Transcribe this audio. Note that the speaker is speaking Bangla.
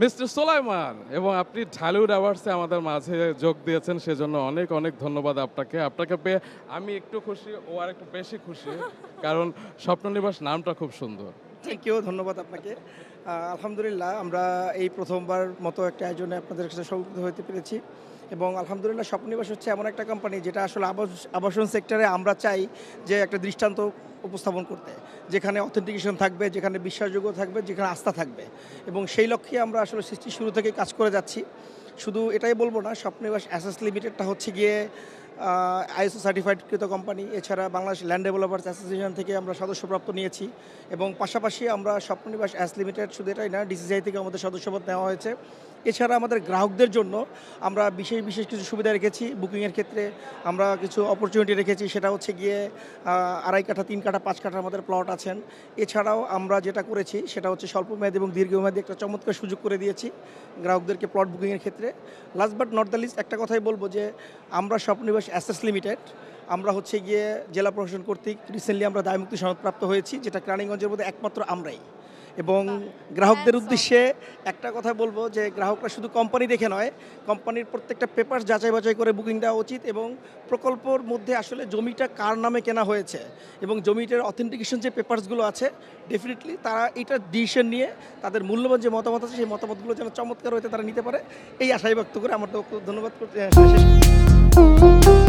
মিস্টার সোলাইমান এবং আপনি ঢালিউড অ্যাওয়ার্ডসে আমাদের মাঝে যোগ দিয়েছেন সেজন্য অনেক অনেক ধন্যবাদ আপনাকে। আপনাকে পেয়ে আমি একটু খুশি, ও আর একটু বেশি খুশি। কারণ স্বপ্ননিবাস নামটা খুব সুন্দর। থ্যাংক ইউ, ধন্যবাদ আপনাকে। আলহামদুলিল্লাহ আমরা এই প্রথমবার মতো একটা আয়োজনে আপনাদের কাছে সম্পৃক্ত হতে পেরেছি এবং আলহামদুলিল্লাহ স্বপ্ননিবাস হচ্ছে এমন একটা কোম্পানি যেটা আসলে আবাসন সেক্টরে আমরা চাই যে একটা দৃষ্টান্ত উপস্থাপন করতে, যেখানে অথেন্টিকেশন থাকবে, যেখানে বিশ্বাসযোগ্য থাকবে, যেখানে আস্থা থাকবে এবং সেই লক্ষ্যে আমরা আসলে সৃষ্টির শুরু থেকে কাজ করে যাচ্ছি। শুধু এটাই বলবো না, স্বপ্ননিবাস অ্যাসেস লিমিটেডটা হচ্ছে গিয়ে আইএসও সার্টিফাইডকৃত কোম্পানি। এছাড়া বাংলাদেশ ল্যান্ড ডেভেলপার্স অ্যাসোসিয়েশন থেকে আমরা সদস্যপ্রাপ্ত নিয়েছি এবং পাশাপাশি আমরা স্বপ্ননিবাস অ্যাস লিমিটেড শুধু এটাই না, ডিসিসিআই থেকে আমাদের সদস্যপদ নেওয়া হয়েছে। এছাড়া আমাদের গ্রাহকদের জন্য আমরা বিশেষ বিশেষ কিছু সুবিধা রেখেছি। বুকিংয়ের ক্ষেত্রে আমরা কিছু অপরচুনিটি রেখেছি, সেটা হচ্ছে গিয়ে 2.5 কাঠা, 3 কাঠা, 5 কাঠা আমাদের প্লট আছেন। এছাড়াও আমরা যেটা করেছি সেটা হচ্ছে স্বল্পমেয়াদী এবং দীর্ঘমেয়াদী একটা চমৎকার সুযোগ করে দিয়েছি গ্রাহকদেরকে প্লট বুকিংয়ের ক্ষেত্রে। Last but not the least একটা কথাই বলবো যে আমরা স্বপ্ননিবাস অ্যাসেস লিমিটেড আমরা হচ্ছে গিয়ে জেলা প্রশাসন কর্তৃক রিসেন্টলি আমরা দায়মুক্তি সনদপ্রাপ্ত হয়েছি, যেটা কেরানীগঞ্জের মধ্যে একমাত্র আমরাই। এবং গ্রাহকদের উদ্দেশ্যে একটা কথা বলবো যে গ্রাহকরা শুধু কোম্পানি দেখে নয়, কোম্পানির প্রত্যেকটা পেপারস যাচাই বাছাই করে বুকিং দেওয়া উচিত এবং প্রকল্পর মধ্যে আসলে জমিটা কার নামে কেনা হয়েছে এবং জমিটার অথেন্টিকেশন যে পেপারসগুলো আছে ডেফিনেটলি তারা এইটার ডিসিশন নিয়ে তাদের মূল্যবান যে মতামত আছে সেই মতামতগুলো যেন চমৎকার হতে তারা নিতে পারে, এই আশাই ব্যক্ত করে আমার তো ধন্যবাদ করতে শেষ